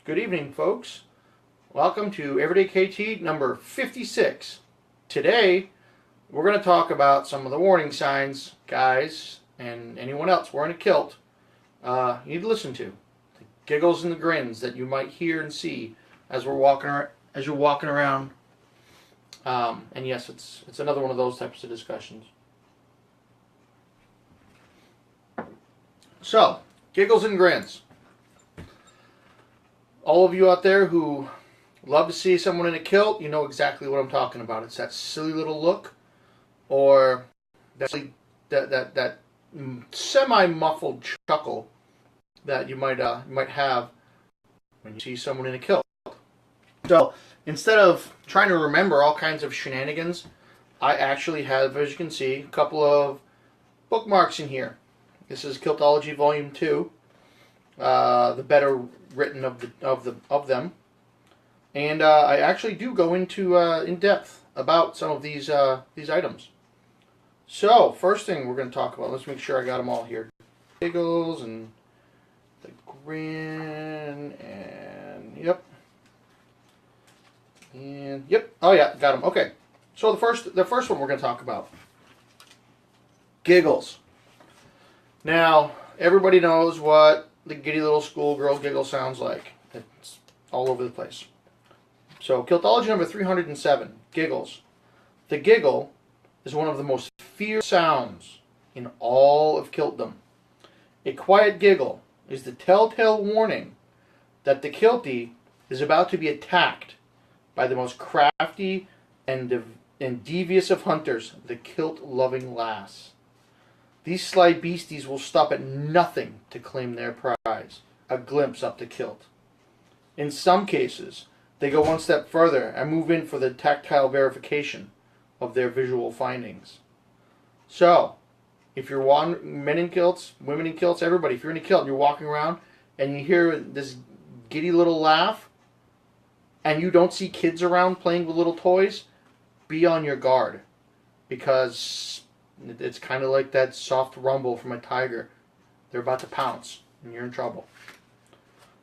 Good evening, folks. Welcome to Everyday KT number 56. Today, we're going to talk about some of the warning signs, guys, and anyone else wearing a kilt, you need to listen to. The giggles and the grins that you might hear and see as you're walking around. And yes, it's another one of those types of discussions. So, giggles and grins. All of you out there who love to see someone in a kilt, you know exactly what I'm talking about. It's that silly little look, or that semi-muffled chuckle that you might have when you see someone in a kilt. So instead of trying to remember all kinds of shenanigans, I actually have, as you can see, a couple of bookmarks in here. This is Kiltology Volume 2, the better written of them, and I actually do go into in depth about some of these items. So first thing we're going to talk about, let's make sure I got them all here. Giggles and the grin, and yep, oh yeah, got them. Okay, so the first one we're going to talk about, giggles. Now everybody knows what the giddy little schoolgirl giggle sounds like. It's all over the place. So, Kiltology number 307, giggles. The giggle is one of the most feared sounds in all of kiltdom. A quiet giggle is the telltale warning that the kiltie is about to be attacked by the most crafty and devious of hunters, the kilt-loving lass. These sly beasties will stop at nothing to claim their prize, a glimpse up the kilt. In some cases, they go one step further and move in for the tactile verification of their visual findings. So, if you're men in kilts, women in kilts, everybody, if you're in a kilt and you're walking around and you hear this giddy little laugh and you don't see kids around playing with little toys, be on your guard, because it's kind of like that soft rumble from a tiger. They're about to pounce, and you're in trouble.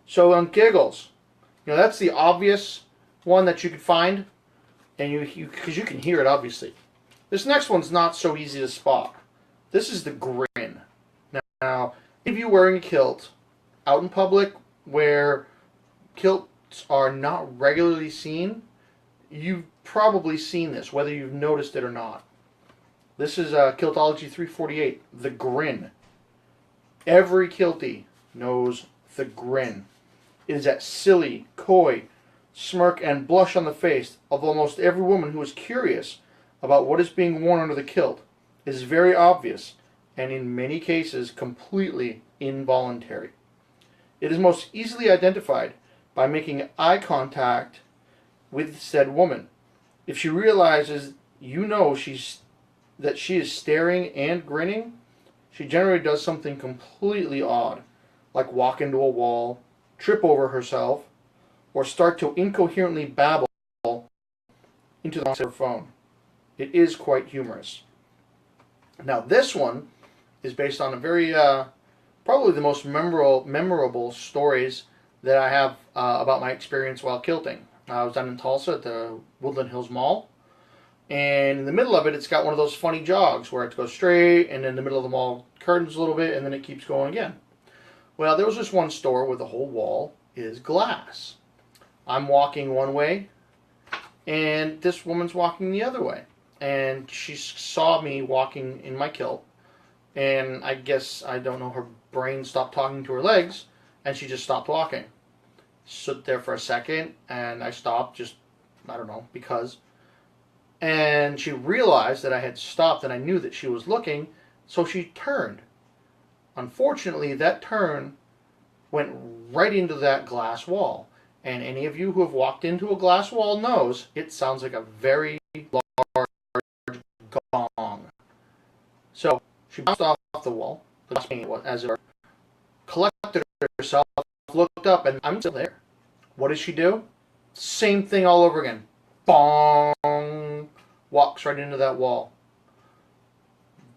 So on giggles, that's the obvious one that you could find, and because you can hear it, obviously. This next one's not so easy to spot. This is the grin. Now, if you're wearing a kilt out in public where kilts are not regularly seen, you've probably seen this, whether you've noticed it or not. This is Kiltology 348, the grin. Every kiltie knows the grin. It is that silly, coy smirk and blush on the face of almost every woman who is curious about what is being worn under the kilt. It is very obvious, and in many cases completely involuntary. It is most easily identified by making eye contact with said woman. If she realizes that she is staring and grinning, she generally does something completely odd, like walk into a wall, trip over herself, or start to incoherently babble into her phone. It is quite humorous. Now this one is based on a very, probably the most memorable stories that I have about my experience while kilting. I was down in Tulsa at the Woodland Hills Mall. And in the middle of it, it's got one of those funny jogs where it goes straight, and in the middle of the mall curtains a little bit, and then it keeps going again. Well, there was this one store where the whole wall is glass. I'm walking one way, and this woman's walking the other way. And she saw me walking in my kilt, and I guess, I don't know, her brain stopped talking to her legs, and she just stopped walking. Stood there for a second, and I stopped, just, I don't know, because... And she realized that I had stopped and I knew that she was looking, so she turned. Unfortunately, that turn went right into that glass wall. And any of you who have walked into a glass wall knows it sounds like a very large gong. So she bounced off the wall, the glass pane as it were, collected herself, looked up, and I'm still there. What does she do? Same thing all over again. Bong! Walks right into that wall.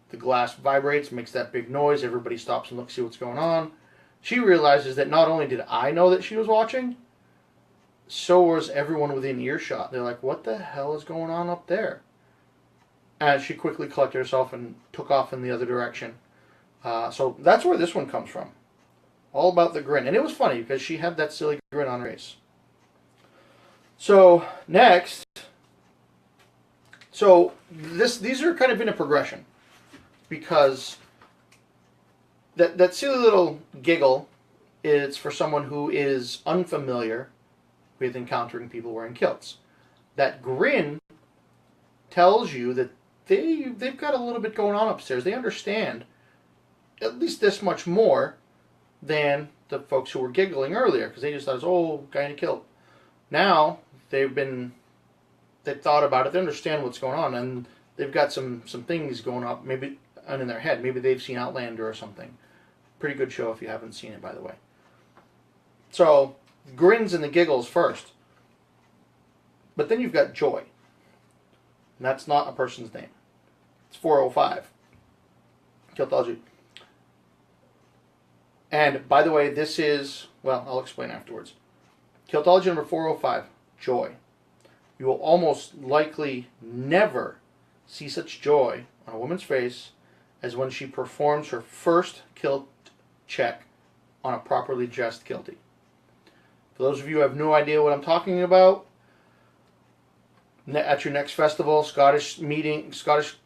The glass vibrates, makes that big noise. Everybody stops and looks, see what's going on. She realizes that not only did I know that she was watching, so was everyone within earshot. They're like, what the hell is going on up there? And she quickly collected herself and took off in the other direction. So that's where this one comes from. All about the grin. And it was funny because she had that silly grin on her face. So next, these are kind of in a progression, because that silly little giggle is for someone who is unfamiliar with encountering people wearing kilts. That grin tells you that they've got a little bit going on upstairs. They understand at least this much more than the folks who were giggling earlier, because they just thought, oh, guy in a kilt. Now they've thought about it. They understand what's going on, and they've got some things going up, maybe in their head. Maybe they've seen Outlander or something. Pretty good show if you haven't seen it, by the way. So grins and the giggles first, but then you've got joy, and that's not a person's name. It's 405. Kiltology. And by the way, this is, well, I'll explain afterwards. Kiltology number 405, joy. You will almost likely never see such joy on a woman's face as when she performs her first kilt check on a properly dressed kiltie. For those of you who have no idea what I'm talking about, at your next festival, Scottish meeting, Scottish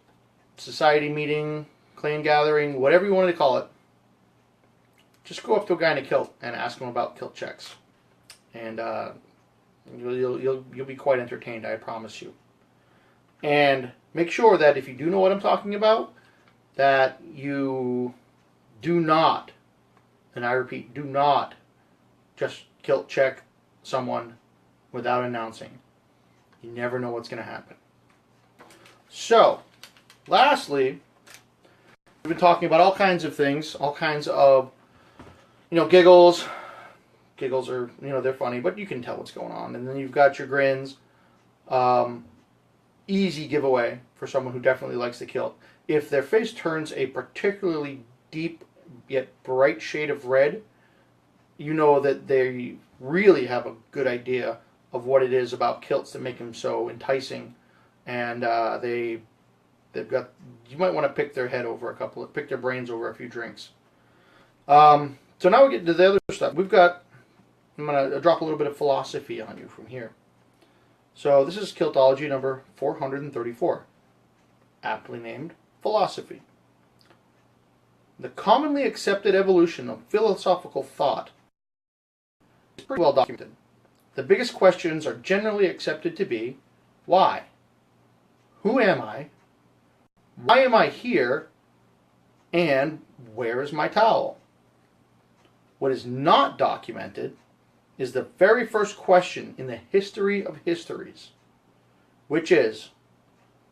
society meeting, clan gathering, whatever you wanted to call it, just go up to a guy in a kilt and ask him about kilt checks, and you'll be quite entertained, I promise you. And make sure that if you do know what I'm talking about, that you do not, and I repeat, do not just kilt check someone without announcing. You never know what's going to happen. So, lastly, we've been talking about all kinds of things, all kinds of, giggles. Giggles are, they're funny, but you can tell what's going on. And then you've got your grins. Easy giveaway for someone who definitely likes the kilt. If their face turns a particularly deep yet bright shade of red, you know that they really have a good idea of what it is about kilts that make them so enticing. And they've got, you might want to pick their brains over a few drinks. So now we get to the other stuff. I'm going to drop a little bit of philosophy on you from here. So this is Kiltology number 434, aptly named Philosophy. The commonly accepted evolution of philosophical thought is pretty well documented. The biggest questions are generally accepted to be, why? Who am I? Why am I here? And where is my towel? What is not documented is the very first question in the history of histories, which is,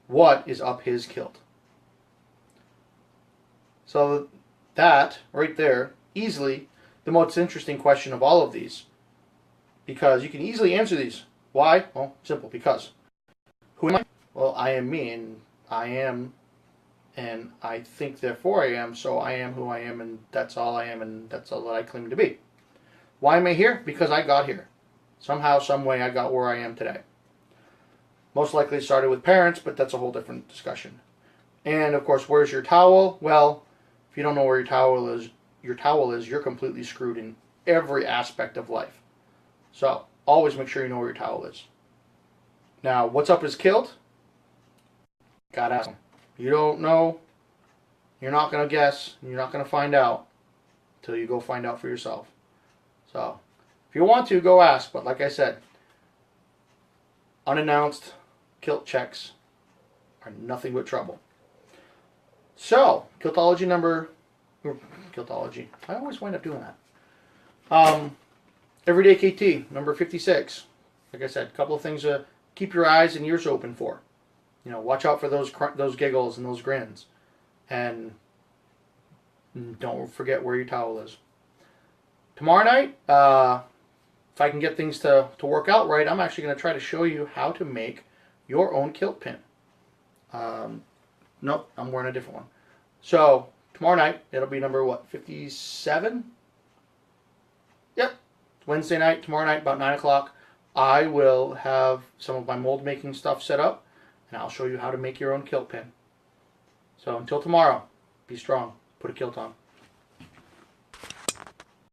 what is up his kilt? So that, right there, easily the most interesting question of all of these, because you can easily answer these. Why? Well, simple, because. Who am I? Well, I am me, and I am, and I think therefore I am, so I am who I am, and that's all I am, and that's all that I claim to be. Why am I here? Because I got here. Somehow, some way, I got where I am today. Most likely started with parents, but that's a whole different discussion. And of course, where's your towel? Well, if you don't know where your towel is, you're completely screwed in every aspect of life. So, always make sure you know where your towel is. Now, what's up his kilt? Gotta ask him. You don't know, you're not going to guess, you're not going to find out until you go find out for yourself. So, if you want to, go ask. But like I said, unannounced kilt checks are nothing but trouble. So, Kiltology, I always wind up doing that. Everyday KT, number 56. Like I said, a couple of things to keep your eyes and ears open for. Watch out for those giggles and those grins. And don't forget where your towel is. Tomorrow night, if I can get things to work out right, I'm actually going to try to show you how to make your own kilt pin. Nope, I'm wearing a different one. So, tomorrow night, it'll be number, 57? Yep. Wednesday night, tomorrow night, about 9 o'clock. I will have some of my mold making stuff set up, and I'll show you how to make your own kilt pin. So until tomorrow, be strong. Put a kilt on.